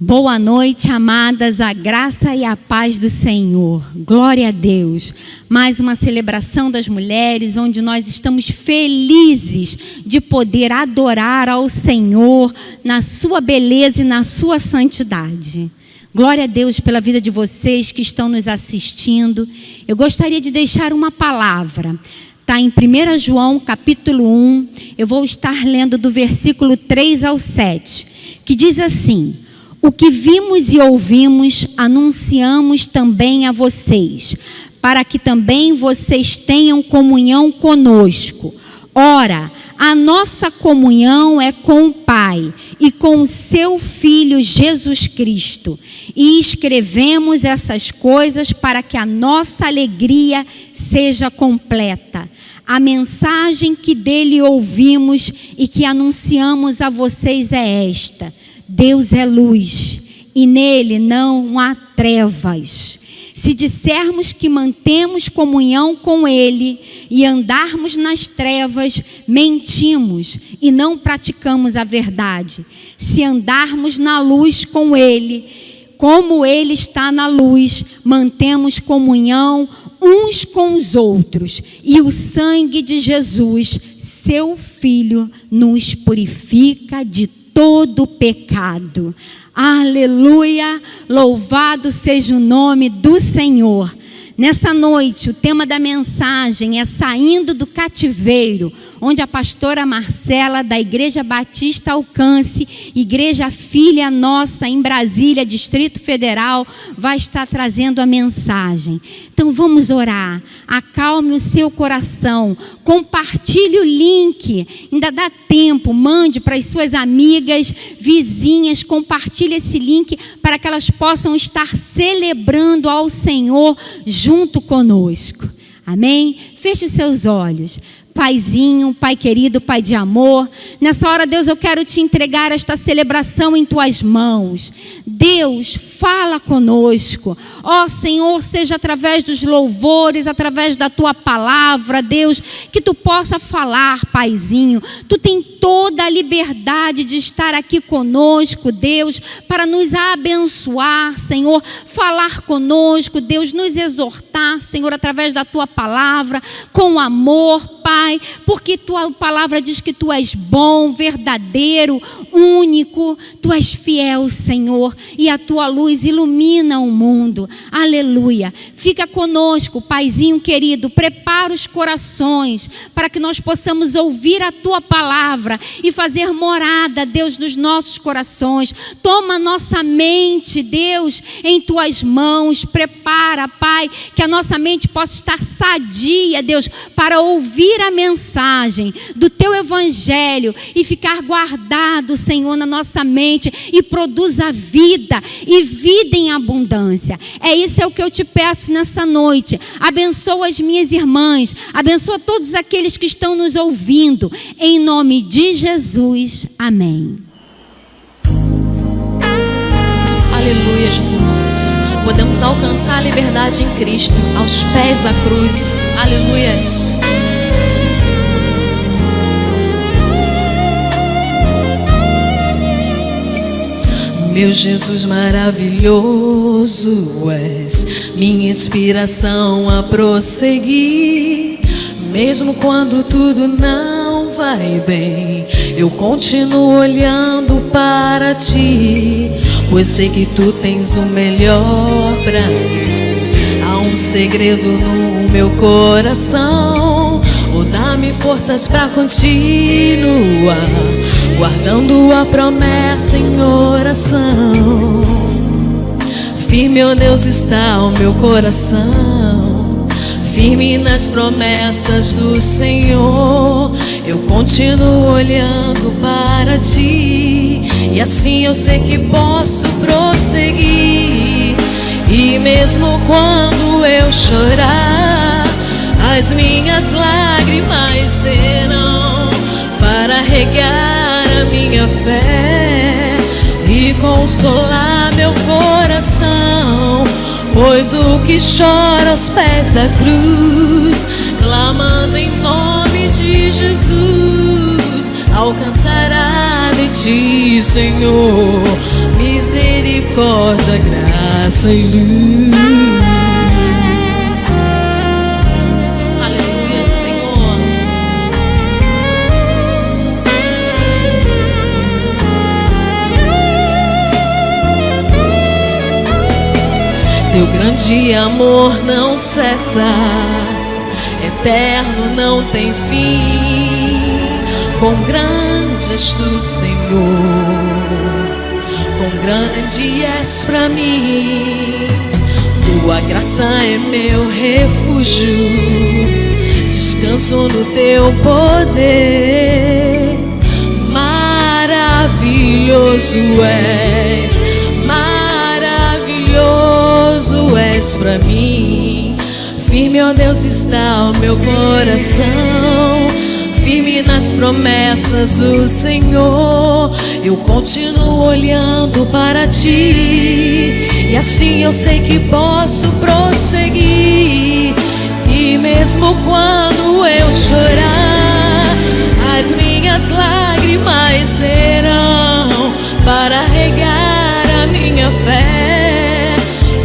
Boa noite, amadas, a graça e a paz do Senhor. Glória a Deus. Mais uma celebração das mulheres, onde nós estamos felizes de poder adorar ao Senhor na sua beleza e na sua santidade. Glória a Deus pela vida de vocês que estão nos assistindo. Eu gostaria de deixar uma palavra. Está em 1 João, capítulo 1. Eu vou estar lendo do versículo 3 ao 7, que diz assim: o que vimos e ouvimos, anunciamos também a vocês, para que também vocês tenham comunhão conosco. Ora, a nossa comunhão é com o Pai e com o seu Filho Jesus Cristo. E escrevemos essas coisas para que a nossa alegria seja completa. A mensagem que dele ouvimos e que anunciamos a vocês é esta: Deus é luz e nele não há trevas. Se dissermos que mantemos comunhão com ele e andarmos nas trevas, mentimos e não praticamos a verdade. Se andarmos na luz com ele, como ele está na luz, mantemos comunhão uns com os outros, e o sangue de Jesus, seu Filho, nos purifica de todo pecado. Aleluia, louvado seja o nome do Senhor. Nessa noite, o tema da mensagem é saindo do cativeiro, onde a pastora Marcela, da Igreja Batista Alcance, Igreja Filha Nossa, em Brasília, Distrito Federal, vai estar trazendo a mensagem. Então vamos orar, acalme o seu coração, compartilhe o link, ainda dá tempo, mande para as suas amigas, vizinhas, compartilhe esse link para que elas possam estar celebrando ao Senhor junto conosco. Amém? Feche os seus olhos. Paizinho, Pai querido, Pai de amor, nessa hora, Deus, eu quero te entregar esta celebração em tuas mãos. Deus, fala conosco. Ó Senhor, seja através dos louvores, através da tua palavra, Deus, que tu possa falar, Paizinho. Tu tem toda a liberdade de estar aqui conosco, Deus, para nos abençoar, Senhor, falar conosco, Deus, nos exortar, Senhor, através da tua palavra, com amor, Pai, porque tua palavra diz que tu és bom, verdadeiro, único, tu és fiel, Senhor, e a tua luz ilumina o mundo. Aleluia. Fica conosco, Paizinho querido, prepara os corações para que nós possamos ouvir a tua palavra e fazer morada, Deus, nos nossos corações. Toma nossa mente, Deus, em tuas mãos. Prepara, Pai, que a nossa mente possa estar sadia, Deus, para ouvir a mensagem do teu evangelho e ficar guardado, Senhor, na nossa mente, e produza vida e vida em abundância. Isso é o que eu te peço nessa noite. Abençoa as minhas irmãs, abençoa todos aqueles que estão nos ouvindo, em nome de Jesus, amém. Aleluia, Jesus. Podemos alcançar a liberdade em Cristo, aos pés da cruz. Aleluias. Meu Jesus maravilhoso, és minha inspiração a prosseguir. Mesmo quando tudo não vai bem, eu continuo olhando para ti, pois sei que tu tens o melhor pra mim. Há um segredo no meu coração, dá-me forças pra continuar, guardando a promessa em oração. Firme, ó Deus, está o meu coração, firme nas promessas do Senhor. Eu continuo olhando para ti, e assim eu sei que posso prosseguir. E mesmo quando eu chorar, as minhas lágrimas serão para regar a minha fé e consolar meu coração. Pois o que chora aos pés da cruz, clamando em nome de Jesus, alcançará de ti, Senhor, misericórdia misericórdia, graça e luz. Aleluia, Senhor. Teu grande amor não cessa, eterno não tem fim. Quão grande és tu, Senhor, quão grande és pra mim. Tua graça é meu refúgio, descanso no teu poder. Maravilhoso és, maravilhoso és pra mim. Firme, ó Deus, está o meu coração, firme nas promessas do Senhor. Eu continuo olhando para ti, e assim eu sei que posso prosseguir. E mesmo quando eu chorar, as minhas lágrimas serão para regar a minha fé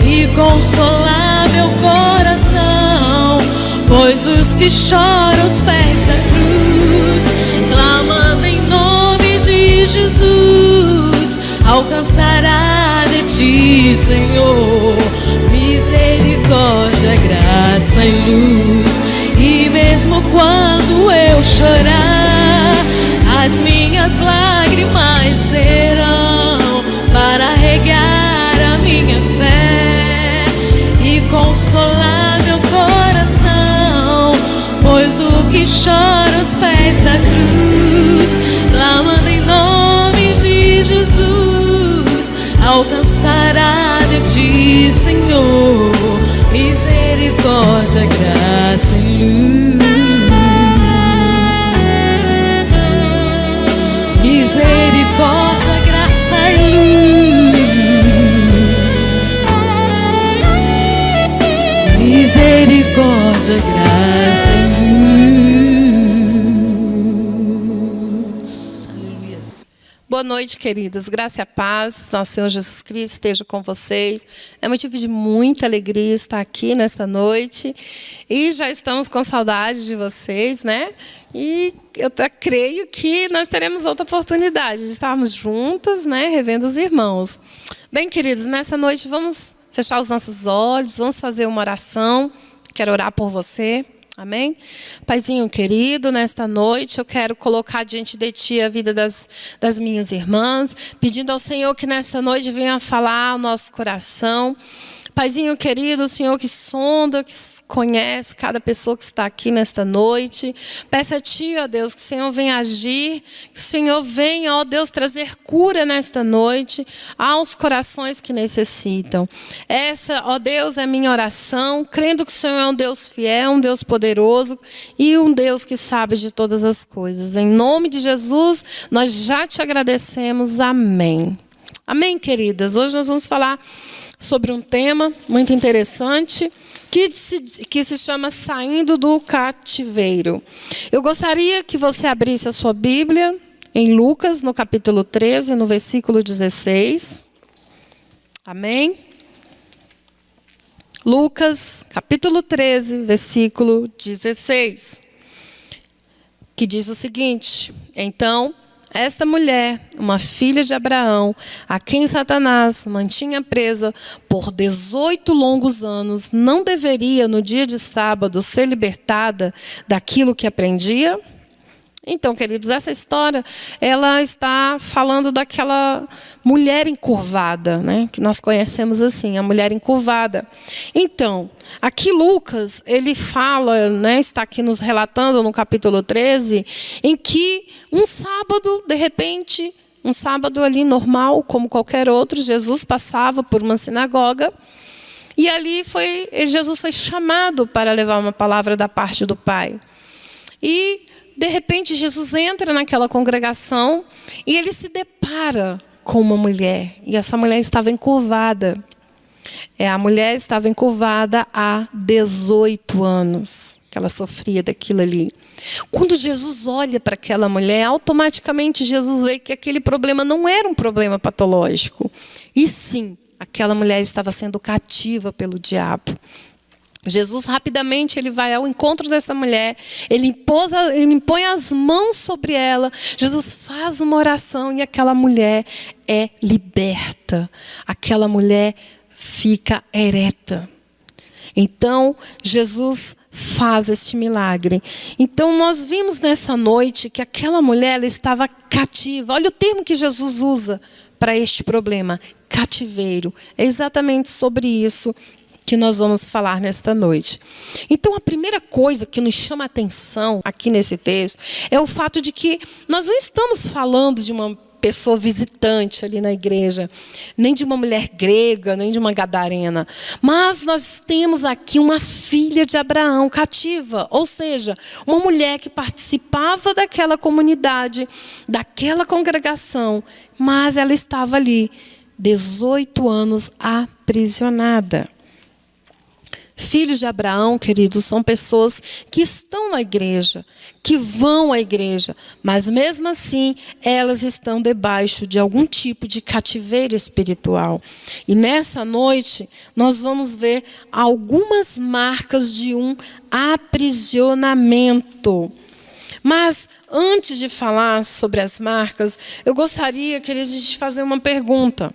e consolar meu coração. Pois os que choram aos pés da cruz, clamando em nome de Jesus, alcançará de ti, Senhor, misericórdia, graça e luz. E mesmo quando eu chorar, as minhas lágrimas serão para regar a minha fé e consolar meu coração. Pois o que chora aos pés da cruz, clamando em nome de Jesus, alcançará de ti, Senhor, misericórdia, graça e luz. Misericórdia, graça e luz. Misericórdia, graça e luz. Aleluia. Boa noite, queridos. Graça e a paz, nosso Senhor Jesus Cristo esteja com vocês. É motivo de muita alegria estar aqui nesta noite. E já estamos com saudade de vocês, né? E eu creio que nós teremos outra oportunidade de estarmos juntas, né? Revendo os irmãos. Bem, queridos, nessa noite vamos fechar os nossos olhos, vamos fazer uma oração. Quero orar por você. Amém? Paizinho querido, nesta noite eu quero colocar diante de Ti a vida das minhas irmãs, pedindo ao Senhor que nesta noite venha falar ao nosso coração. Paizinho querido, o Senhor que sonda, que conhece cada pessoa que está aqui nesta noite. Peço a Ti, ó Deus, que o Senhor venha agir, que o Senhor venha, ó Deus, trazer cura nesta noite aos corações que necessitam. Essa, ó Deus, é a minha oração, crendo que o Senhor é um Deus fiel, um Deus poderoso e um Deus que sabe de todas as coisas. Em nome de Jesus, nós já te agradecemos. Amém. Amém, queridas? Hoje nós vamos falar sobre um tema muito interessante que se chama Saindo do Cativeiro. Eu gostaria que você abrisse a sua Bíblia em Lucas, no capítulo 13, no versículo 16. Amém? Lucas, capítulo 13, versículo 16. Que diz o seguinte: então, esta mulher, uma filha de Abraão, a quem Satanás mantinha presa por 18 longos anos, não deveria, no dia de sábado, ser libertada daquilo que aprendia? Então, queridos, essa história, ela está falando daquela mulher encurvada, né? Que nós conhecemos assim, a mulher encurvada. Então, aqui Lucas, ele fala, né, está aqui nos relatando no capítulo 13, em que um sábado, de repente, um sábado ali normal, como qualquer outro, Jesus passava por uma sinagoga, e ali Jesus foi chamado para levar uma palavra da parte do Pai. E de repente, Jesus entra naquela congregação e ele se depara com uma mulher. E essa mulher estava encurvada. A mulher estava encurvada há 18 anos, que ela sofria daquilo ali. Quando Jesus olha para aquela mulher, automaticamente Jesus vê que aquele problema não era um problema patológico. E sim, aquela mulher estava sendo cativa pelo diabo. Jesus rapidamente ele vai ao encontro dessa mulher, ele impõe as mãos sobre ela, Jesus faz uma oração e aquela mulher é liberta. Aquela mulher fica ereta. Então, Jesus faz este milagre. Então, nós vimos nessa noite que aquela mulher ela estava cativa. Olha o termo que Jesus usa para este problema, cativeiro. É exatamente sobre isso que nós vamos falar nesta noite. Então, a primeira coisa que nos chama a atenção aqui nesse texto é o fato de que nós não estamos falando de uma pessoa visitante ali na igreja, nem de uma mulher grega, nem de uma gadarena, mas nós temos aqui uma filha de Abraão cativa, ou seja, uma mulher que participava daquela comunidade, daquela congregação, mas ela estava ali, 18 anos aprisionada. Filhos de Abraão, queridos, são pessoas que estão na igreja, que vão à igreja, mas mesmo assim elas estão debaixo de algum tipo de cativeiro espiritual. E nessa noite nós vamos ver algumas marcas de um aprisionamento. Mas antes de falar sobre as marcas, eu gostaria, queridos, de te fazer uma pergunta.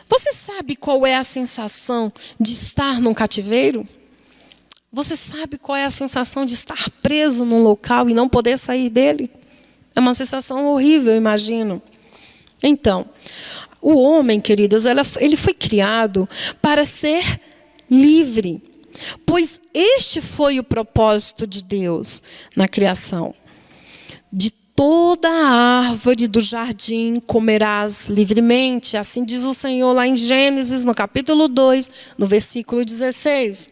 Você sabe qual é a sensação de estar num cativeiro? Você sabe qual é a sensação de estar preso num local e não poder sair dele? É uma sensação horrível, eu imagino. Então, o homem, queridas, ele foi criado para ser livre, pois este foi o propósito de Deus na criação. De toda a árvore do jardim comerás livremente, assim diz o Senhor lá em Gênesis, no capítulo 2, no versículo 16.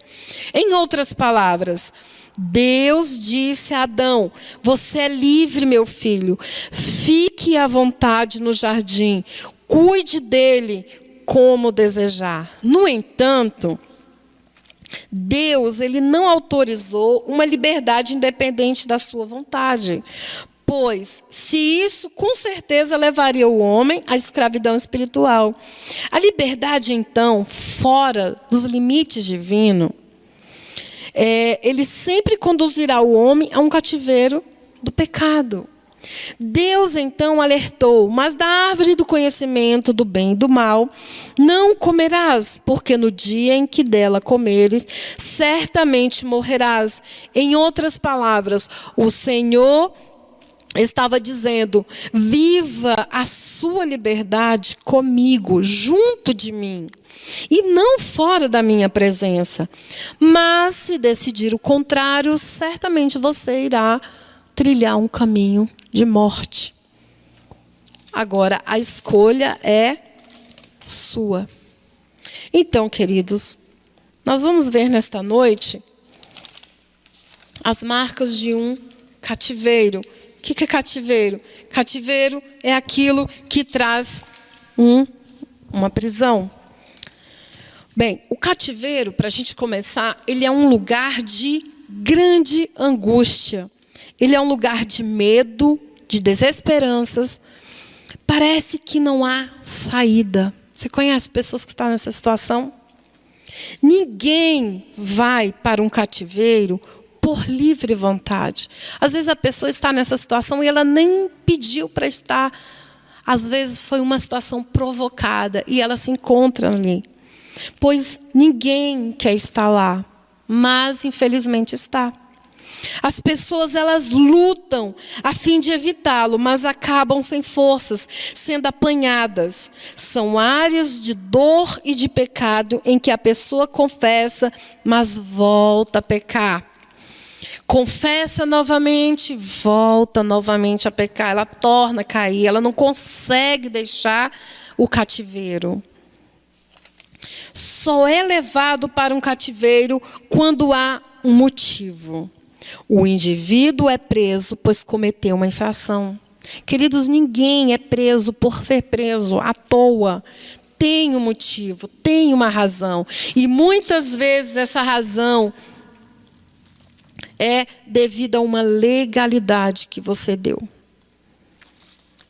Em outras palavras, Deus disse a Adão: você é livre, meu filho, fique à vontade no jardim, cuide dele como desejar. No entanto, Deus ele não autorizou uma liberdade independente da sua vontade. Pois, se isso com certeza levaria o homem à escravidão espiritual. A liberdade, então, fora dos limites divinos, ele sempre conduzirá o homem a um cativeiro do pecado. Deus, então, alertou: mas da árvore do conhecimento do bem e do mal não comerás, porque no dia em que dela comeres, certamente morrerás. Em outras palavras, o Senhor estava dizendo: viva a sua liberdade comigo, junto de mim, e não fora da minha presença. Mas se decidir o contrário, certamente você irá trilhar um caminho de morte. Agora, a escolha é sua. Então, queridos, nós vamos ver nesta noite as marcas de um cativeiro. O que é cativeiro? Cativeiro é aquilo que traz uma prisão. Bem, o cativeiro, para a gente começar, ele é um lugar de grande angústia. Ele é um lugar de medo, de desesperanças. Parece que não há saída. Você conhece pessoas que estão nessa situação? Ninguém vai para um cativeiro por livre vontade. Às vezes a pessoa está nessa situação e ela nem pediu para estar. Às vezes foi uma situação provocada e ela se encontra ali. Pois ninguém quer estar lá, mas infelizmente está. As pessoas elas lutam a fim de evitá-lo, mas acabam sem forças, sendo apanhadas. São áreas de dor e de pecado em que a pessoa confessa, mas volta a pecar. Confessa novamente, volta novamente a pecar. Ela torna a cair, ela não consegue deixar o cativeiro. Só é levado para um cativeiro quando há um motivo. O indivíduo é preso pois cometeu uma infração. Queridos, ninguém é preso por ser preso à toa. tem um motivo, tem uma razão. E muitas vezes essa razão é devido a uma legalidade que você deu.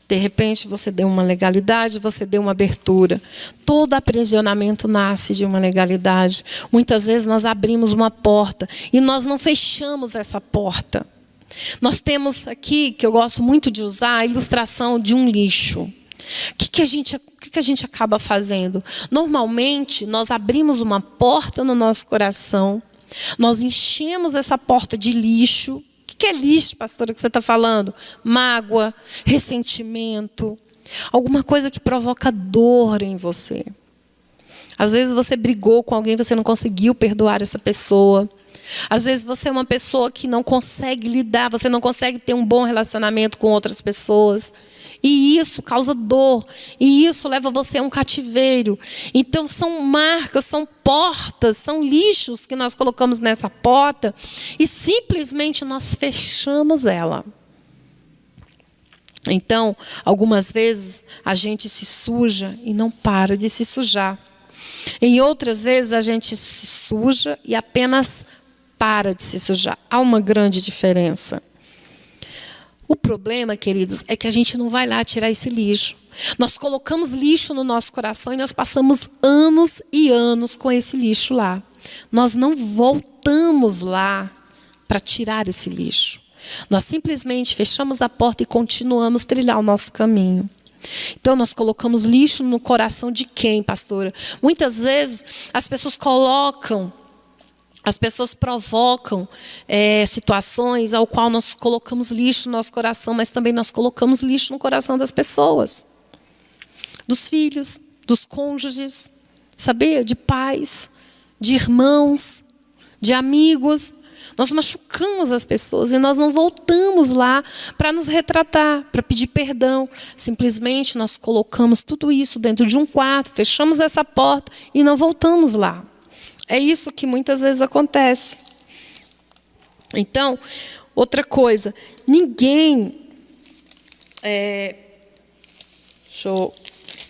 De repente você deu uma legalidade, você deu uma abertura. Todo aprisionamento nasce de uma legalidade. Muitas vezes nós abrimos uma porta e nós não fechamos essa porta. Nós temos aqui, que eu gosto muito de usar, a ilustração de um lixo. O que a gente acaba fazendo? Normalmente nós abrimos uma porta no nosso coração, nós enchemos essa porta de lixo. O que é lixo, pastora, que você está falando? Mágoa, ressentimento, alguma coisa que provoca dor em você. Às vezes você brigou com alguém, você não conseguiu perdoar essa pessoa. Às vezes você é uma pessoa que não consegue lidar, você não consegue ter um bom relacionamento com outras pessoas. E isso causa dor, e isso leva você a um cativeiro. Então são marcas, são portas, são lixos que nós colocamos nessa porta e simplesmente nós fechamos ela. Então, algumas vezes a gente se suja e não para de se sujar. Em outras vezes a gente se suja e apenas para de se sujar. Há uma grande diferença. O problema, queridos, é que a gente não vai lá tirar esse lixo. Nós colocamos lixo no nosso coração e nós passamos anos e anos com esse lixo lá. Nós não voltamos lá para tirar esse lixo. Nós simplesmente fechamos a porta e continuamos a trilhar o nosso caminho. Então nós colocamos lixo no coração de quem, pastora? Muitas vezes as pessoas provocam situações ao qual nós colocamos lixo no nosso coração, mas também nós colocamos lixo no coração das pessoas. Dos filhos, dos cônjuges, sabia? De pais, de irmãos, de amigos. Nós machucamos as pessoas e nós não voltamos lá para nos retratar, para pedir perdão. Simplesmente nós colocamos tudo isso dentro de um quarto, fechamos essa porta e não voltamos lá. É isso que muitas vezes acontece. Então, outra coisa, ninguém... deixa eu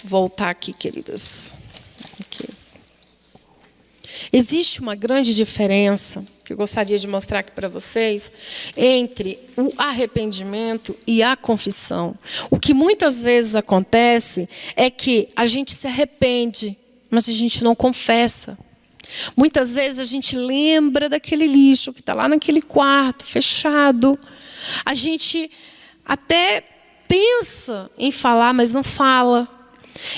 voltar aqui, queridas. Aqui. Existe uma grande diferença, que eu gostaria de mostrar aqui para vocês, entre o arrependimento e a confissão. O que muitas vezes acontece é que a gente se arrepende, mas a gente não confessa. Muitas vezes a gente lembra daquele lixo que está lá naquele quarto, fechado. A gente até pensa em falar, mas não fala.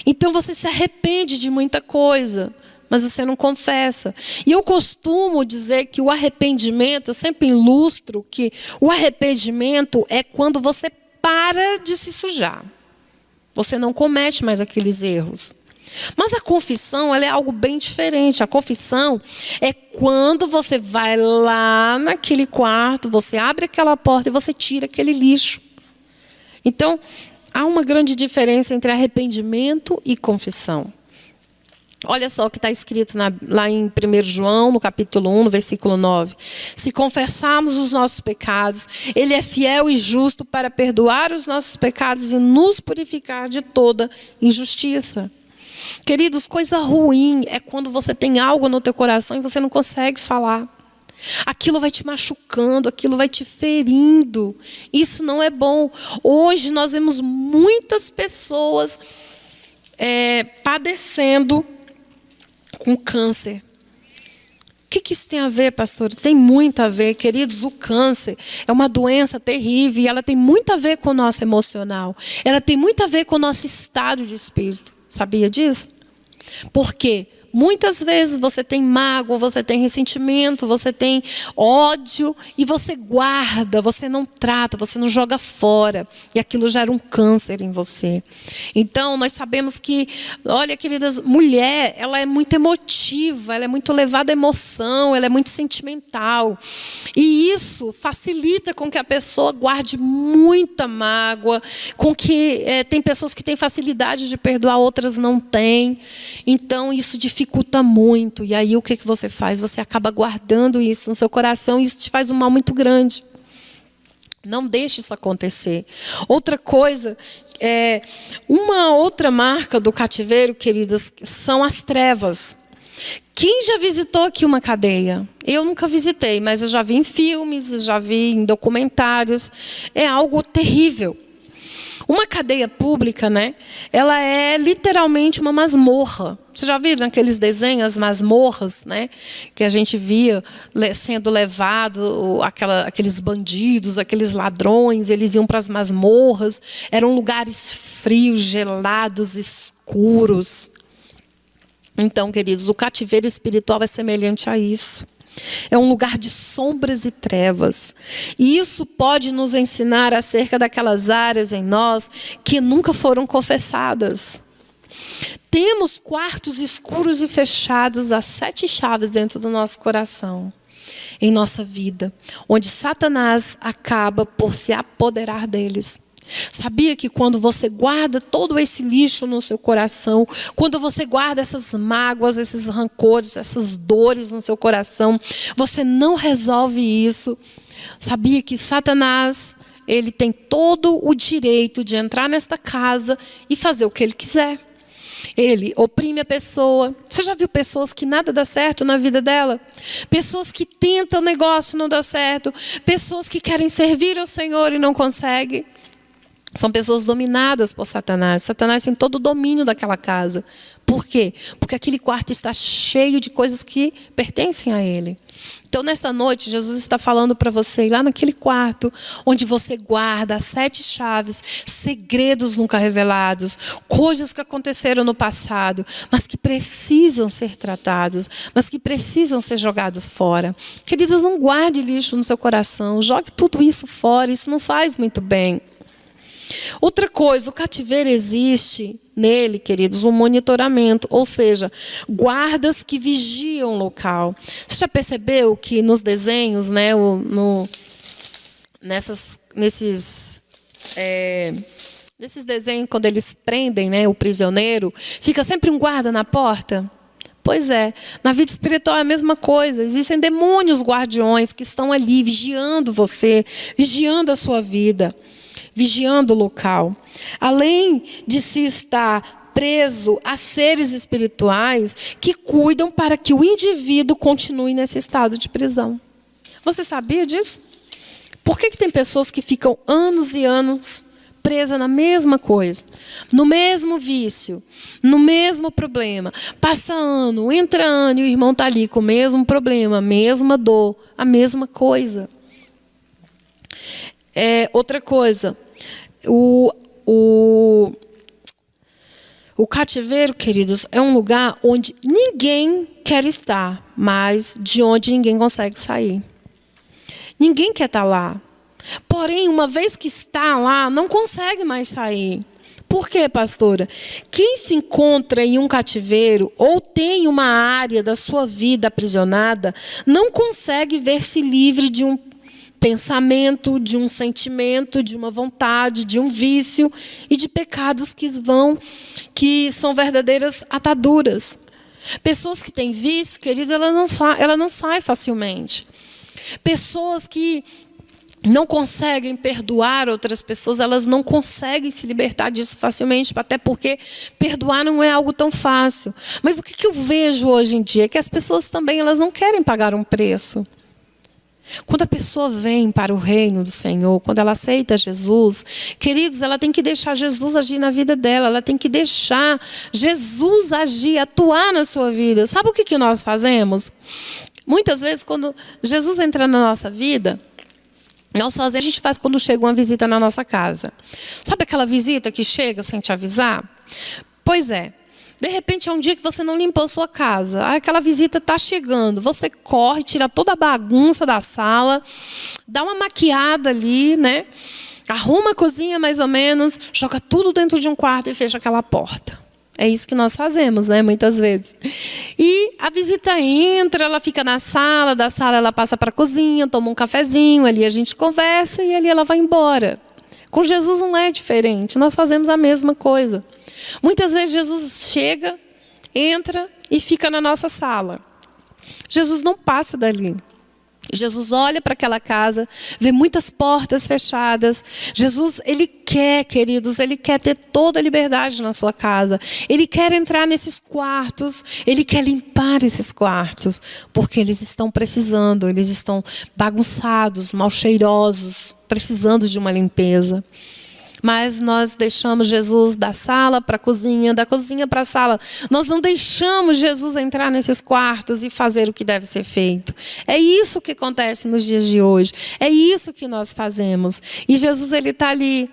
Então você se arrepende de muita coisa, mas você não confessa. E eu costumo dizer que o arrependimento, eu sempre ilustro que o arrependimento é quando você para de se sujar. Você não comete mais aqueles erros. Mas a confissão, ela é algo bem diferente. A confissão é quando você vai lá naquele quarto, você abre aquela porta e você tira aquele lixo. Então, há uma grande diferença entre arrependimento e confissão. Olha só o que está escrito lá em 1 João, no capítulo 1, no versículo 9. Se confessarmos os nossos pecados, Ele é fiel e justo para perdoar os nossos pecados e nos purificar de toda injustiça. Queridos, coisa ruim é quando você tem algo no teu coração e você não consegue falar. Aquilo vai te machucando, aquilo vai te ferindo. Isso não é bom. Hoje nós vemos muitas pessoas padecendo com câncer. O que isso tem a ver, pastor? Tem muito a ver, queridos. O câncer é uma doença terrível e ela tem muito a ver com o nosso emocional. Ela tem muito a ver com o nosso estado de espírito. Sabia disso? Porque muitas vezes você tem mágoa, você tem ressentimento, você tem ódio e você guarda, você não trata, você não joga fora. E aquilo gera um câncer em você. Então, nós sabemos que, olha, queridas, mulher, ela é muito emotiva, ela é muito levada à emoção, ela é muito sentimental. E isso facilita com que a pessoa guarde muita mágoa, com que tem pessoas que têm facilidade de perdoar, outras não têm. Então, isso dificulta muito. E aí o que você faz? Você acaba guardando isso no seu coração e isso te faz um mal muito grande. Não deixe isso acontecer. Outra coisa Uma outra marca do cativeiro, queridas, são as trevas. Quem já visitou aqui uma cadeia? Eu nunca visitei, mas eu já vi em filmes, já vi em documentários. É algo terrível. Uma cadeia pública, né? Ela é literalmente uma masmorra. Vocês já viram aqueles desenhos, as masmorras, né? Que a gente via sendo levado, aqueles bandidos, aqueles ladrões, eles iam para as masmorras. Eram lugares frios, gelados, escuros. Então, queridos, o cativeiro espiritual é semelhante a isso. É um lugar de sombras e trevas. E isso pode nos ensinar acerca daquelas áreas em nós que nunca foram confessadas. Temos quartos escuros e fechados, as 7 chaves dentro do nosso coração, em nossa vida, onde Satanás acaba por se apoderar deles. Sabia que quando você guarda todo esse lixo no seu coração, quando você guarda essas mágoas, esses rancores, essas dores no seu coração, você não resolve isso? Sabia que Satanás, ele tem todo o direito de entrar nesta casa e fazer o que ele quiser. Ele oprime a pessoa. Você já viu pessoas que nada dá certo na vida dela? Pessoas que tentam o negócio e não dá certo. Pessoas que querem servir ao Senhor e não conseguem. São pessoas dominadas por Satanás. Satanás tem todo o domínio daquela casa. Por quê? Porque aquele quarto está cheio de coisas que pertencem a ele. Então, nesta noite, Jesus está falando para você ir lá naquele quarto onde você guarda as 7 chaves, segredos nunca revelados, coisas que aconteceram no passado, mas que precisam ser tratados, mas que precisam ser jogados fora. Queridos, não guarde lixo no seu coração, jogue tudo isso fora, isso não faz muito bem. Outra coisa, o cativeiro existe nele, queridos, um monitoramento, ou seja, guardas que vigiam o local. Você já percebeu que nos desenhos, né, nesses desenhos, quando eles prendem, né, o prisioneiro, fica sempre um guarda na porta? Pois é, na vida espiritual é a mesma coisa. Existem demônios guardiões que estão ali vigiando você, vigiando a sua vida, vigiando o local. Além de se estar preso a seres espirituais que cuidam para que o indivíduo continue nesse estado de prisão. Você sabia disso? Por que tem pessoas que ficam anos e anos presas na mesma coisa, no mesmo vício, no mesmo problema? Passa ano, entra ano e o irmão está ali com o mesmo problema, a mesma dor, a mesma coisa. Outra coisa, o cativeiro, queridos, é um lugar onde ninguém quer estar, mas de onde ninguém consegue sair. Ninguém quer estar lá. Porém, uma vez que está lá, não consegue mais sair. Por quê, pastora? Quem se encontra em um cativeiro ou tem uma área da sua vida aprisionada, não consegue ver-se livre de um pensamento, de um sentimento, de uma vontade, de um vício e de pecados que são verdadeiras ataduras. Pessoas que têm vício, queridos, ela não sai facilmente. Pessoas que não conseguem perdoar outras pessoas, elas não conseguem se libertar disso facilmente, até porque perdoar não é algo tão fácil. Mas o que eu vejo hoje em dia é que as pessoas também elas não querem pagar um preço. Quando a pessoa vem para o reino do Senhor, quando ela aceita Jesus, queridos, ela tem que deixar Jesus agir na vida dela, ela tem que deixar Jesus agir, atuar na sua vida. Sabe o que nós fazemos? Muitas vezes, quando Jesus entra na nossa vida, a gente faz quando chega uma visita na nossa casa. Sabe aquela visita que chega sem te avisar? Pois é. De repente, é um dia que você não limpou a sua casa. Aquela visita está chegando. Você corre, tira toda a bagunça da sala, dá uma maquiada ali, né? Arruma a cozinha mais ou menos, joga tudo dentro de um quarto e fecha aquela porta. É isso que nós fazemos, né? Muitas vezes. E a visita entra, ela fica na sala, da sala ela passa para a cozinha, toma um cafezinho, ali a gente conversa e ali ela vai embora. Com Jesus não é diferente, nós fazemos a mesma coisa. Muitas vezes Jesus chega, entra e fica na nossa sala. Jesus não passa dali. Jesus olha para aquela casa, vê muitas portas fechadas. Jesus, ele quer, queridos, ele quer ter toda a liberdade na sua casa. Ele quer entrar nesses quartos, ele quer limpar esses quartos, porque eles estão precisando, eles estão bagunçados, mal cheirosos, precisando de uma limpeza. Mas nós deixamos Jesus da sala para a cozinha, da cozinha para a sala. Nós não deixamos Jesus entrar nesses quartos e fazer o que deve ser feito. É isso que acontece nos dias de hoje. É isso que nós fazemos. E Jesus, ele está ali.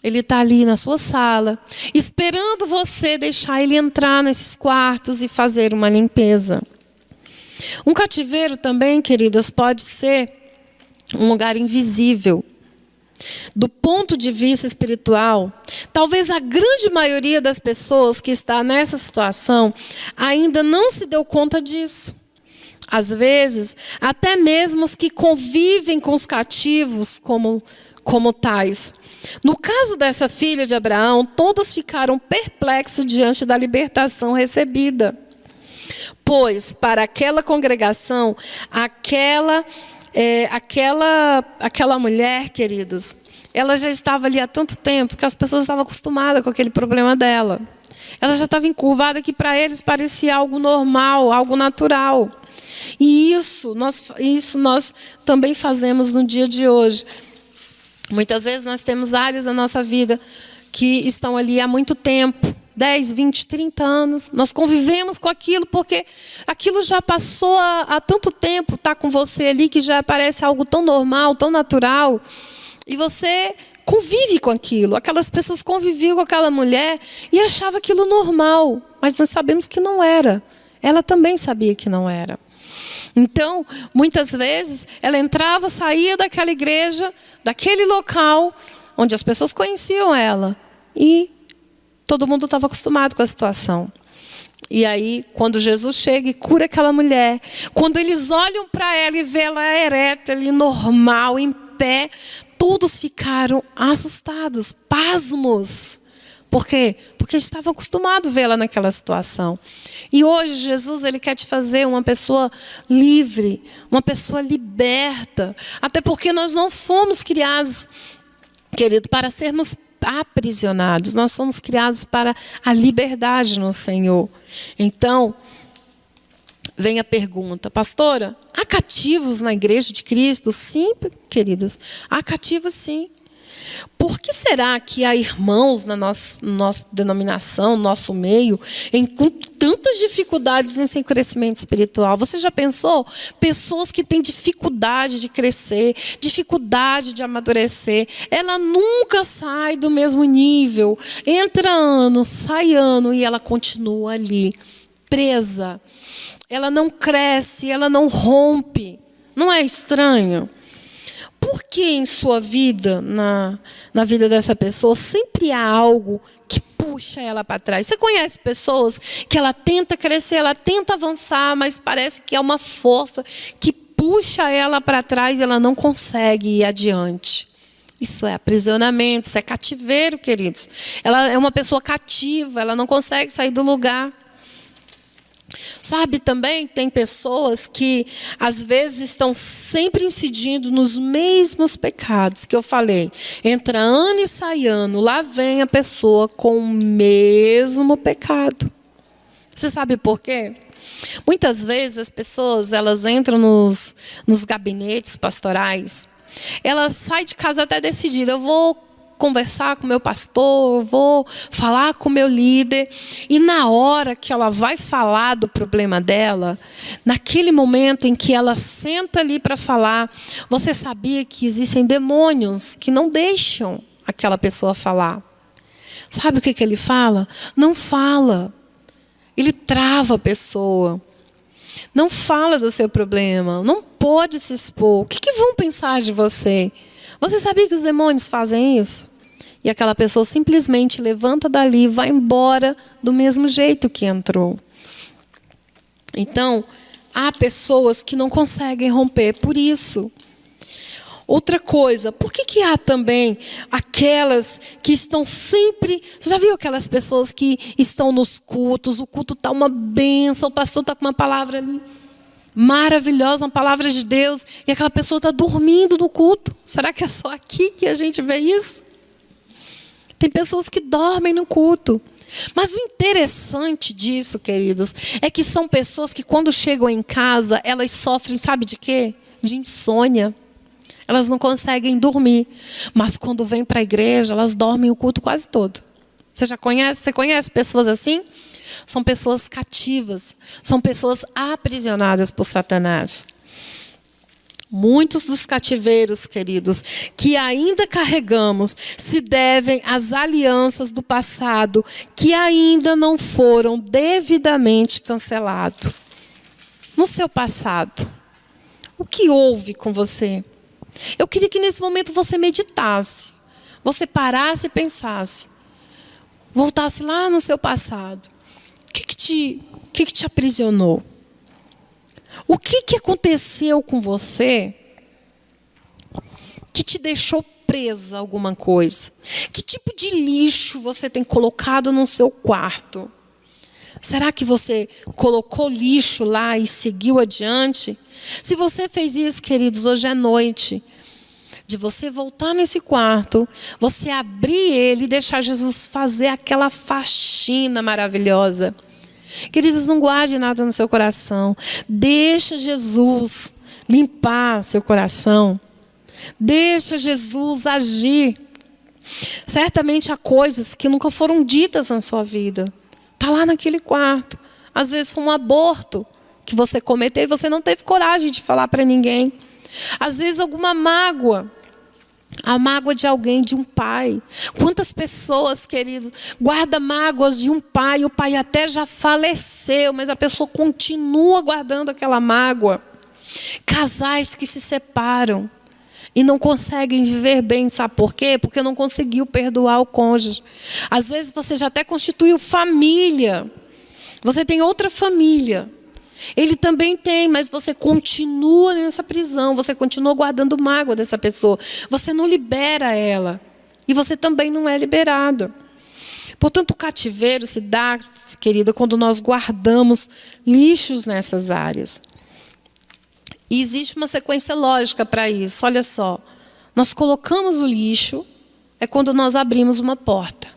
Ele está ali na sua sala, esperando você deixar ele entrar nesses quartos e fazer uma limpeza. Um cativeiro também, queridas, pode ser um lugar invisível. Do ponto de vista espiritual, talvez a grande maioria das pessoas que está nessa situação ainda não se deu conta disso. Às vezes, até mesmo os que convivem com os cativos como tais. No caso dessa filha de Abraão, todos ficaram perplexos diante da libertação recebida. Pois, para aquela congregação, aquela mulher, queridos, ela já estava ali há tanto tempo que as pessoas estavam acostumadas com aquele problema dela. Ela já estava encurvada que para eles parecia algo normal, algo natural. E isso nós também fazemos no dia de hoje. Muitas vezes nós temos áreas da nossa vida que estão ali há muito tempo. 10, 20, 30 anos, nós convivemos com aquilo porque aquilo já passou há tanto tempo, está com você ali, que já parece algo tão normal, tão natural, e você convive com aquilo. Aquelas pessoas conviviam com aquela mulher e achavam aquilo normal, mas nós sabemos que não era. Ela também sabia que não era. Então, muitas vezes, ela entrava, saía daquela igreja, daquele local, onde as pessoas conheciam ela, e todo mundo estava acostumado com a situação. E aí, quando Jesus chega e cura aquela mulher, quando eles olham para ela e vê ela ereta ali, normal, em pé, todos ficaram assustados, pasmos. Por quê? Porque estavam acostumados a vê-la naquela situação. E hoje Jesus, ele quer te fazer uma pessoa livre, uma pessoa liberta. Até porque nós não fomos criados, querido, para sermos aprisionados. Nós somos criados para a liberdade no Senhor. Então, vem a pergunta: pastora, há cativos na igreja de Cristo? Sim, queridas, há cativos sim. Por que será que há irmãos na nossa denominação, no nosso meio, com tantas dificuldades em seu crescimento espiritual? Você já pensou? Pessoas que têm dificuldade de crescer, dificuldade de amadurecer, ela nunca sai do mesmo nível. Entra ano, sai ano e ela continua ali, presa. Ela não cresce, ela não rompe. Não é estranho? Por que em sua vida, na vida dessa pessoa, sempre há algo que puxa ela para trás? Você conhece pessoas que ela tenta crescer, ela tenta avançar, mas parece que é uma força que puxa ela para trás e ela não consegue ir adiante. Isso é aprisionamento, isso é cativeiro, queridos. Ela é uma pessoa cativa, ela não consegue sair do lugar. Sabe, também tem pessoas que às vezes estão sempre incidindo nos mesmos pecados que eu falei. Entra ano e sai ano, lá vem a pessoa com o mesmo pecado. Você sabe por quê? Muitas vezes as pessoas, elas entram nos gabinetes pastorais, elas saem de casa até decidida: eu vou conversar com o meu pastor, eu vou falar com o meu líder. E na hora que ela vai falar do problema dela, naquele momento em que ela senta ali para falar, você sabia que existem demônios que não deixam aquela pessoa falar? Sabe o que ele fala? Não fala. Ele trava a pessoa. Não fala do seu problema. Não pode se expor. O que vão pensar de você? Você sabia que os demônios fazem isso? E aquela pessoa simplesmente levanta dali e vai embora do mesmo jeito que entrou. Então, há pessoas que não conseguem romper por isso. Outra coisa, por que há também aquelas que estão sempre... Você já viu aquelas pessoas que estão nos cultos, o culto está uma bênção, o pastor está com uma palavra ali maravilhosa, uma palavra de Deus, e aquela pessoa está dormindo no culto. Será que é só aqui que a gente vê isso? Tem pessoas que dormem no culto. Mas o interessante disso, queridos, é que são pessoas que quando chegam em casa, elas sofrem, sabe de quê? De insônia. Elas não conseguem dormir. Mas quando vêm para a igreja, elas dormem o culto quase todo. Você conhece pessoas assim? São pessoas cativas. São pessoas aprisionadas por Satanás. Muitos dos cativeiros, queridos, que ainda carregamos, se devem às alianças do passado que ainda não foram devidamente cancelados. No seu passado, o que houve com você? Eu queria que nesse momento você meditasse, você parasse e pensasse, voltasse lá no seu passado. O que te aprisionou? O que aconteceu com você que te deixou presa a alguma coisa? Que tipo de lixo você tem colocado no seu quarto? Será que você colocou lixo lá e seguiu adiante? Se você fez isso, queridos, hoje é noite de você voltar nesse quarto, você abrir ele e deixar Jesus fazer aquela faxina maravilhosa. Queridos, não guarde nada no seu coração. Deixa Jesus limpar seu coração. Deixa Jesus agir. Certamente há coisas que nunca foram ditas na sua vida. Está lá naquele quarto. Às vezes foi um aborto que você cometeu e você não teve coragem de falar para ninguém. Às vezes alguma mágoa. A mágoa de alguém, de um pai. Quantas pessoas, queridos, guardam mágoas de um pai. O pai até já faleceu, mas a pessoa continua guardando aquela mágoa. Casais que se separam e não conseguem viver bem, sabe por quê? Porque não conseguiu perdoar o cônjuge. Às vezes você já até constituiu família. Você tem outra família. Ele também tem, mas você continua nessa prisão, você continua guardando mágoa dessa pessoa. Você não libera ela. E você também não é liberado. Portanto, o cativeiro se dá, querida, quando nós guardamos lixos nessas áreas. E existe uma sequência lógica para isso. Olha só, nós colocamos o lixo, é quando nós abrimos uma porta.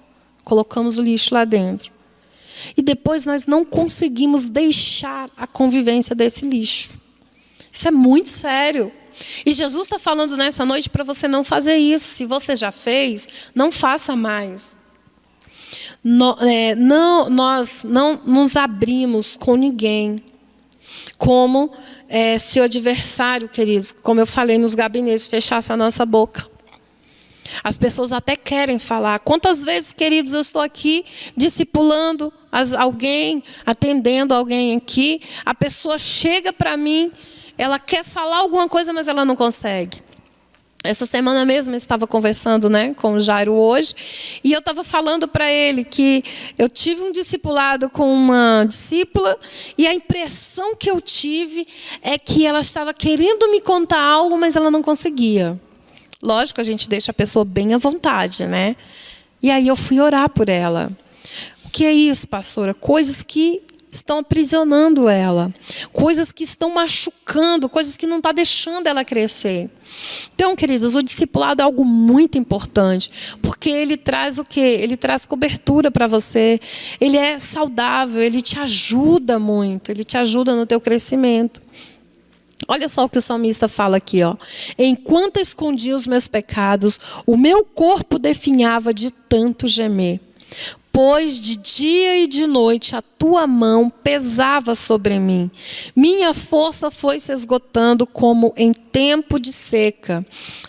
Colocamos o lixo lá dentro. E depois nós não conseguimos deixar a convivência desse lixo. Isso é muito sério. E Jesus está falando nessa noite para você não fazer isso. Se você já fez, não faça mais. Nós não nos abrimos com ninguém. Como se o adversário, queridos, como eu falei nos gabinetes, fechasse a nossa boca. As pessoas até querem falar. Quantas vezes, queridos, eu estou aqui discipulando alguém, atendendo alguém aqui. A pessoa chega para mim, ela quer falar alguma coisa, mas ela não consegue. Essa semana mesmo eu estava conversando, com o Jairo hoje, e eu estava falando para ele que eu tive um discipulado com uma discípula, e a impressão que eu tive é que ela estava querendo me contar algo, mas ela não conseguia. Lógico, a gente deixa a pessoa bem à vontade, E aí eu fui orar por ela. O que é isso, pastora? Coisas que estão aprisionando ela. Coisas que estão machucando, coisas que não estão deixando ela crescer. Então, queridas, o discipulado é algo muito importante. Porque ele traz o quê? Ele traz cobertura para você. Ele é saudável, ele te ajuda muito. Ele te ajuda no teu crescimento. Olha só o que o salmista fala aqui, ó. Enquanto escondia os meus pecados, o meu corpo definhava de tanto gemer. Pois de dia e de noite a tua mão pesava sobre mim. Minha força foi se esgotando como em tempo de seca.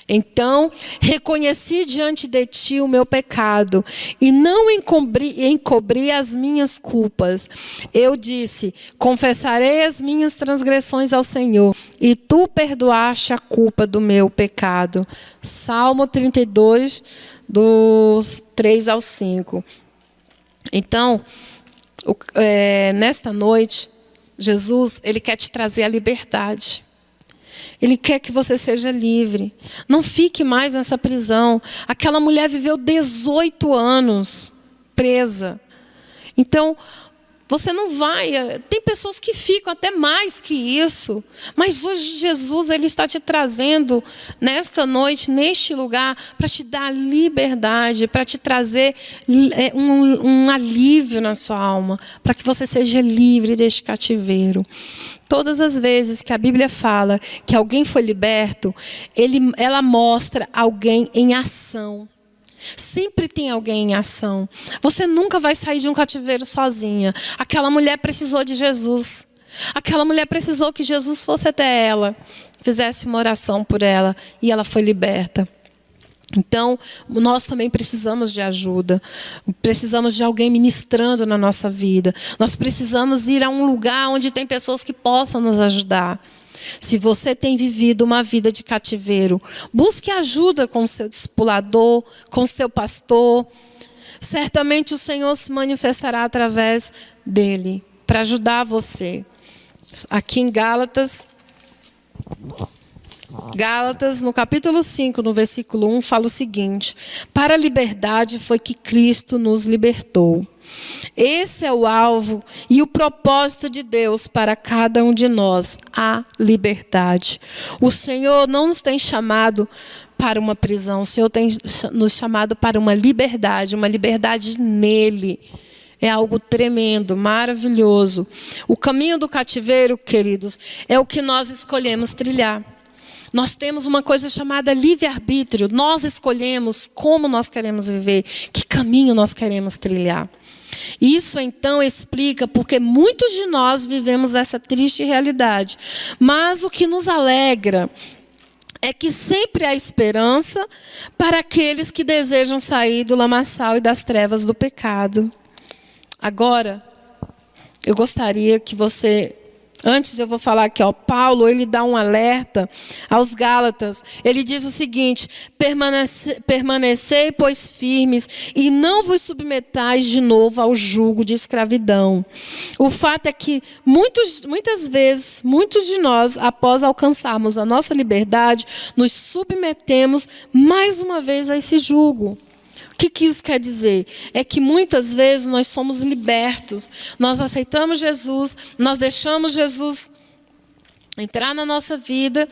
Então reconheci diante de ti o meu pecado e não encobri as minhas culpas. Eu disse, confessarei as minhas transgressões ao Senhor e tu perdoaste a culpa do meu pecado. Salmo 32, dos 3 ao 5. Então, nesta noite, Jesus, Ele quer te trazer a liberdade. Ele quer que você seja livre. Não fique mais nessa prisão. Aquela mulher viveu 18 anos presa. Então, Você não vai. Tem pessoas que ficam até mais que isso. Mas hoje Jesus, Ele está te trazendo nesta noite, neste lugar, para te dar liberdade, para te trazer um alívio na sua alma, para que você seja livre deste cativeiro. Todas as vezes que a Bíblia fala que alguém foi liberto, ela mostra alguém em ação. Sempre tem alguém em ação. Você nunca vai sair de um cativeiro sozinha. Aquela mulher precisou de Jesus. Aquela mulher precisou que Jesus fosse até ela, fizesse uma oração por ela, e ela foi liberta. Então, nós também precisamos de ajuda. Precisamos de alguém ministrando na nossa vida. Nós precisamos ir a um lugar onde tem pessoas que possam nos ajudar. Se você tem vivido uma vida de cativeiro, busque ajuda com o seu discipulador, com o seu pastor. Certamente o Senhor se manifestará através dele, para ajudar você. Aqui em Gálatas, no capítulo 5, no versículo 1, fala o seguinte: para a liberdade foi que Cristo nos libertou. Esse é o alvo e o propósito de Deus para cada um de nós, a liberdade. O Senhor não nos tem chamado para uma prisão, o Senhor tem nos chamado para uma liberdade nele. É algo tremendo, maravilhoso. O caminho do cativeiro, queridos, é o que nós escolhemos trilhar. Nós temos uma coisa chamada livre-arbítrio. Nós escolhemos como nós queremos viver, que caminho nós queremos trilhar. Isso então explica porque muitos de nós vivemos essa triste realidade. Mas o que nos alegra é que sempre há esperança para aqueles que desejam sair do lamaçal e das trevas do pecado. Agora, eu gostaria que você... Antes eu vou falar aqui, Paulo, ele dá um alerta aos Gálatas. Ele diz o seguinte: permanecei, pois, firmes, e não vos submetais de novo ao jugo de escravidão. O fato é que muitas vezes, muitos de nós, após alcançarmos a nossa liberdade, nos submetemos mais uma vez a esse jugo. O que isso quer dizer? É que muitas vezes nós somos libertos. Nós aceitamos Jesus, nós deixamos Jesus entrar na nossa vida.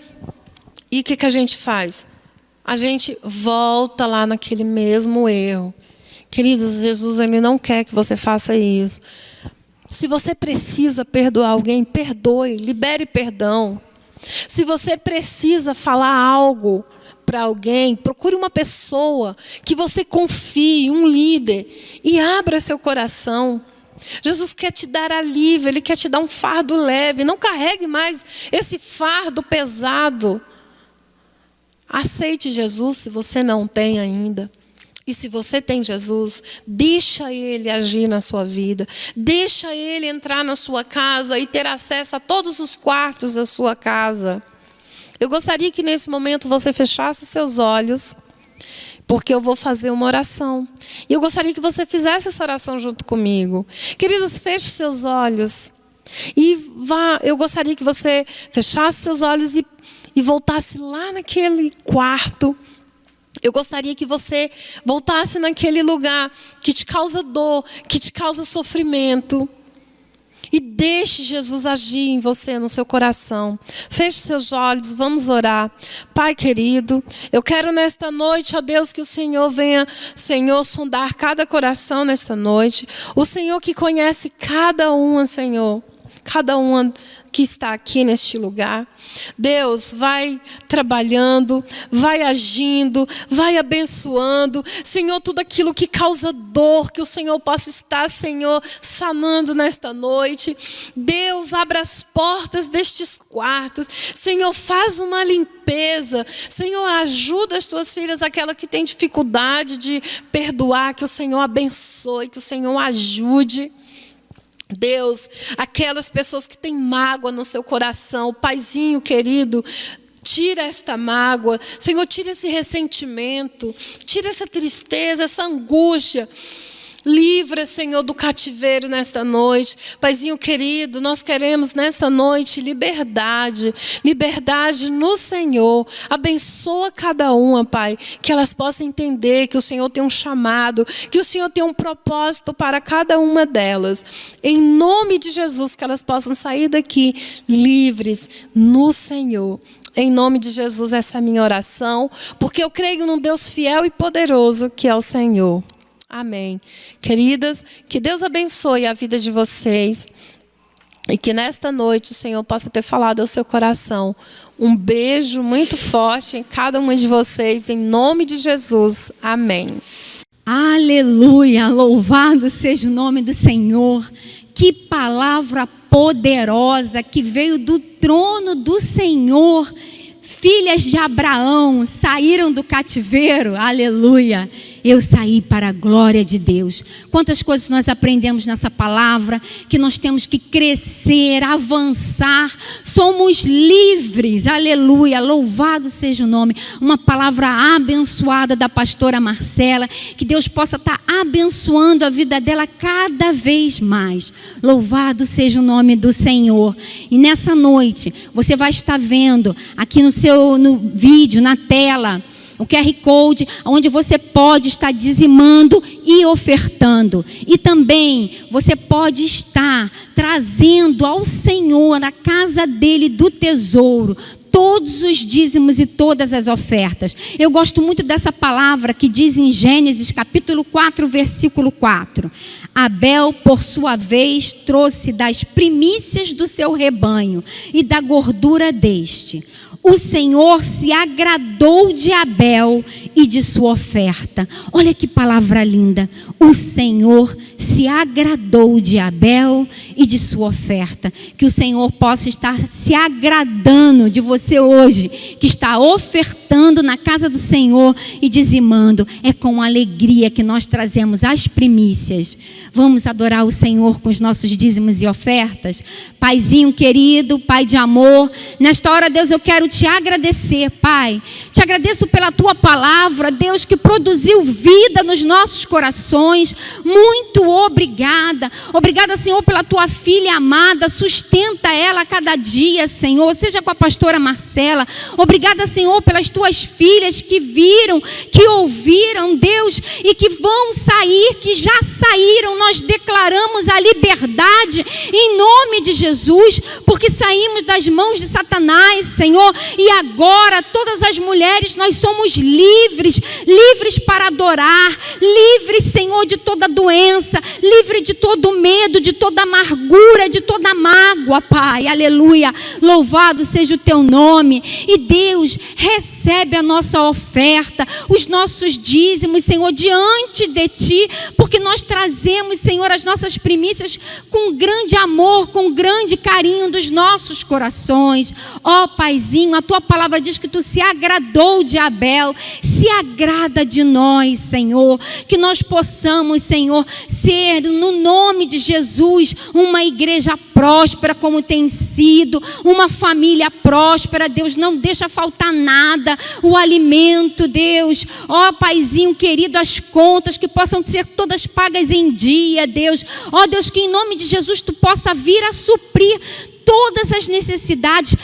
E o que a gente faz? A gente volta lá naquele mesmo erro. Queridos, Jesus, Ele não quer que você faça isso. Se você precisa perdoar alguém, perdoe, libere perdão. Se você precisa falar algo para alguém, procure uma pessoa que você confie, um líder, e abra seu coração. Jesus quer te dar alívio, Ele quer te dar um fardo leve. Não carregue mais esse fardo pesado. Aceite Jesus se você não tem ainda. E se você tem Jesus, deixa Ele agir na sua vida. Deixa Ele entrar na sua casa e ter acesso a todos os quartos da sua casa. Eu gostaria que nesse momento você fechasse seus olhos, porque eu vou fazer uma oração. E eu gostaria que você fizesse essa oração junto comigo. Queridos, feche seus olhos. E eu gostaria que você fechasse seus olhos e voltasse lá naquele quarto. Eu gostaria que você voltasse naquele lugar que te causa dor, que te causa sofrimento. E deixe Jesus agir em você, no seu coração. Feche seus olhos, vamos orar. Pai querido, eu quero nesta noite, ó Deus, que o Senhor venha, Senhor, sondar cada coração nesta noite. O Senhor que conhece cada uma, Senhor. Cada uma que está aqui neste lugar. Deus, vai trabalhando, vai agindo, vai abençoando. Senhor, tudo aquilo que causa dor, que o Senhor possa estar, Senhor, sanando nesta noite. Deus, abra as portas destes quartos. Senhor, faz uma limpeza. Senhor, ajuda as tuas filhas, aquela que tem dificuldade de perdoar, que o Senhor abençoe, que o Senhor ajude. Deus, aquelas pessoas que têm mágoa no seu coração, Paizinho querido, tira esta mágoa, Senhor, tira esse ressentimento, tira essa tristeza, essa angústia. Livra, Senhor, do cativeiro nesta noite. Paizinho querido, nós queremos nesta noite liberdade. Liberdade no Senhor. Abençoa cada uma, Pai. Que elas possam entender que o Senhor tem um chamado. Que o Senhor tem um propósito para cada uma delas. Em nome de Jesus, que elas possam sair daqui livres no Senhor. Em nome de Jesus, essa é a minha oração. Porque eu creio num Deus fiel e poderoso que é o Senhor. Amém. Queridas, que Deus abençoe a vida de vocês e que nesta noite o Senhor possa ter falado ao seu coração. Um beijo muito forte em cada uma de vocês, em nome de Jesus. Amém. Aleluia, louvado seja o nome do Senhor. Que palavra poderosa que veio do trono do Senhor. Filhas de Abraão saíram do cativeiro, aleluia. Eu saí para a glória de Deus. Quantas coisas nós aprendemos nessa palavra, que nós temos que crescer, avançar, somos livres, aleluia, louvado seja o nome. Uma palavra abençoada da pastora Marcela, que Deus possa estar abençoando a vida dela cada vez mais. Louvado seja o nome do Senhor. E nessa noite, você vai estar vendo aqui no vídeo, na tela, o QR Code, onde você pode estar dizimando e ofertando. E também você pode estar trazendo ao Senhor, na casa dele, do tesouro, todos os dízimos e todas as ofertas. Eu gosto muito dessa palavra que diz em Gênesis capítulo 4, versículo 4. Abel, por sua vez, trouxe das primícias do seu rebanho e da gordura deste. O Senhor se agradou de Abel e de sua oferta. Olha que palavra linda. O Senhor se agradou de Abel e de sua oferta. Que o Senhor possa estar se agradando de você hoje, que está ofertando na casa do Senhor e dizimando. É com alegria que nós trazemos as primícias. Vamos adorar o Senhor com os nossos dízimos e ofertas? Paizinho querido, Pai de amor, nesta hora, Deus, eu quero te agradecer, Pai. Te agradeço pela tua palavra, Deus, que produziu vida nos nossos corações. Muito obrigada. Obrigada, Senhor, pela tua filha amada. Sustenta ela a cada dia, Senhor. Seja com a pastora Marcela. Obrigada, Senhor, pelas tuas filhas que viram, que ouviram, Deus, e que vão sair, que já saíram. Nós declaramos a liberdade em nome de Jesus, porque saímos das mãos de Satanás, Senhor, e agora todas as mulheres nós somos livres, livres para adorar, livres, Senhor, de toda doença, livre de todo medo, de toda amargura, de toda mágoa, Pai, aleluia, louvado seja o teu nome. E Deus, recebe a nossa oferta, os nossos dízimos, Senhor, diante de ti, porque nós trazemos, Senhor, as nossas primícias com grande amor, com grande carinho dos nossos corações. Ó Paizinho, a tua palavra diz que tu se agradou de Abel, se agrada de nós, Senhor, que nós possamos, Senhor, ser no nome de Jesus uma igreja próspera como tem sido, uma família próspera. Deus, não deixa faltar nada, o alimento, Deus, ó Paizinho querido, as contas que possam ser todas pagas em dia, Deus, ó Deus, que em nome de Jesus tu possa vir a suprir todas as necessidades.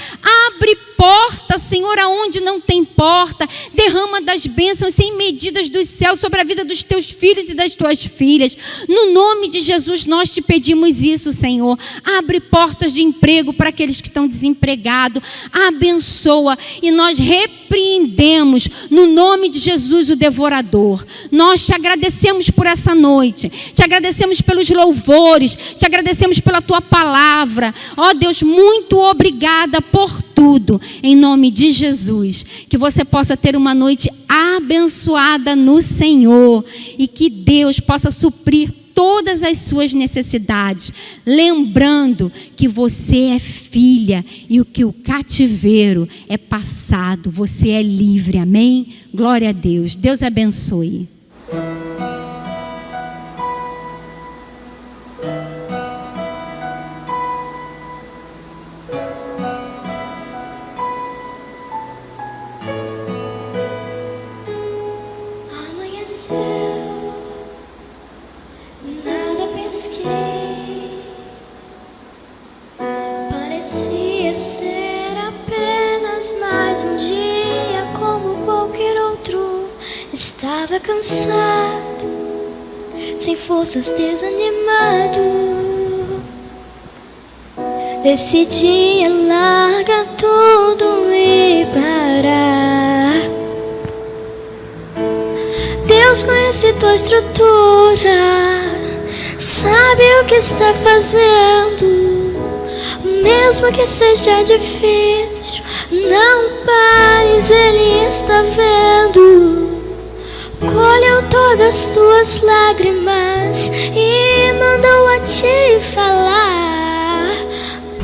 Abre porta, Senhor, aonde não tem porta. Derrama das bênçãos sem medidas dos céus sobre a vida dos teus filhos e das tuas filhas. No nome de Jesus nós te pedimos isso, Senhor. Abre portas de emprego para aqueles que estão desempregados. Abençoa. E nós repreendemos no nome de Jesus o devorador. Nós te agradecemos por essa noite. Te agradecemos pelos louvores. Te agradecemos pela tua palavra. Ó Deus, muito obrigada por tudo, em nome de Jesus. Que você possa ter uma noite abençoada no Senhor e que Deus possa suprir todas as suas necessidades, lembrando que você é filha e que o cativeiro é passado, você é livre, amém? Glória a Deus. Deus abençoe. estava cansado, sem forças, desanimado, decidi largar tudo e parar. Deus conhece tua estrutura, sabe o que está fazendo. Mesmo que seja difícil, não pares, Ele está vendo. Colheu todas as tuas lágrimas e mandou a te falar.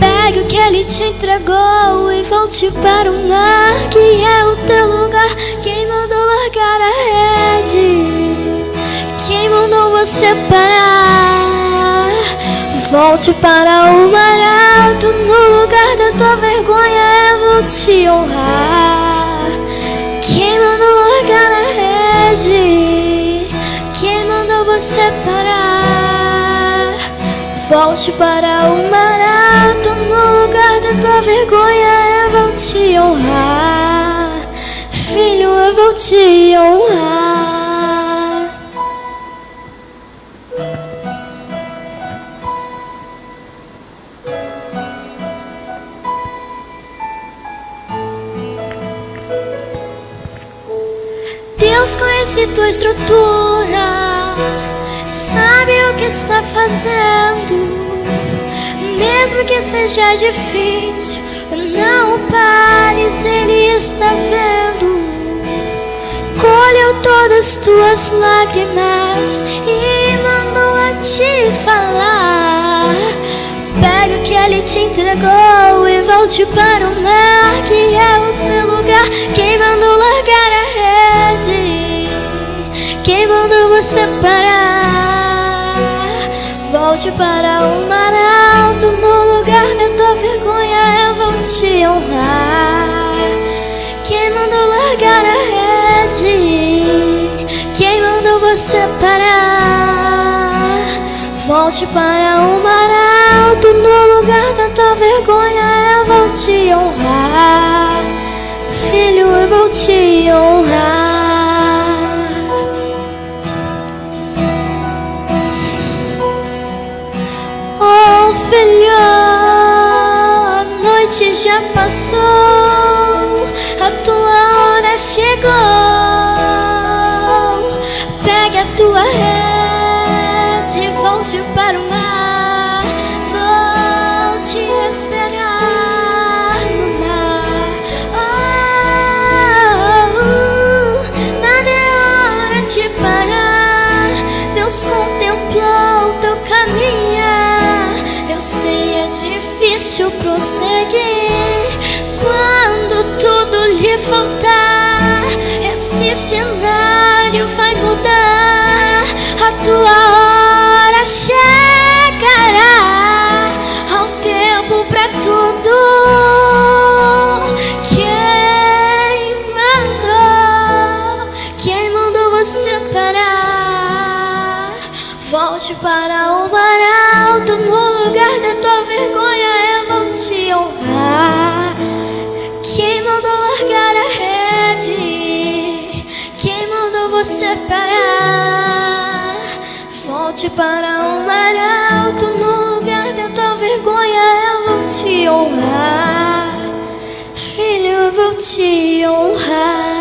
Pegue o que Ele te entregou e volte para o mar, que é o teu lugar. Quem mandou largar a rede? Quem mandou você parar? Volte para o mar alto, no lugar da tua vergonha eu vou te honrar. Quem mandou largar a rede? Quem mandou você parar? Volte para o mar alto, no lugar da tua vergonha eu vou te honrar. Filho, eu vou te honrar. Deus conhece tua estrutura, sabe o que está fazendo. Mesmo que seja difícil, não pares, Ele está vendo. Colheu todas as tuas lágrimas e mandou a te falar. Pegue o que Ele te entregou e volte para o mar, que é o teu lugar. Quem mandou largar a rede? Quem mandou você parar? Volte para o mar alto, no lugar da tua vergonha eu vou te honrar. Quem mandou largar a rede? Quem mandou você parar? Volte para o mar alto, no lugar da tua vergonha eu vou te honrar. Filho, eu vou te honrar. Oh, filho, a noite já passou, a tua hora chegou. Pegue a tua rede, volte para o mar, vou te esperar no mar. Nada é hora de parar, Deus contemplou teu caminhar. Eu sei, é difícil prosseguir quando tudo lhe faltar. Esse cenário vai mudar, a tua hora chegará, ao tempo pra tudo. Quem mandou você parar? Volte para o mar alto, no lugar da tua vergonha eu vou te honrar. Quem mandou largar a rede? Quem mandou você parar? Volte para o mar alto, no lugar da tua vergonha eu vou te honrar. Filho, eu vou te honrar.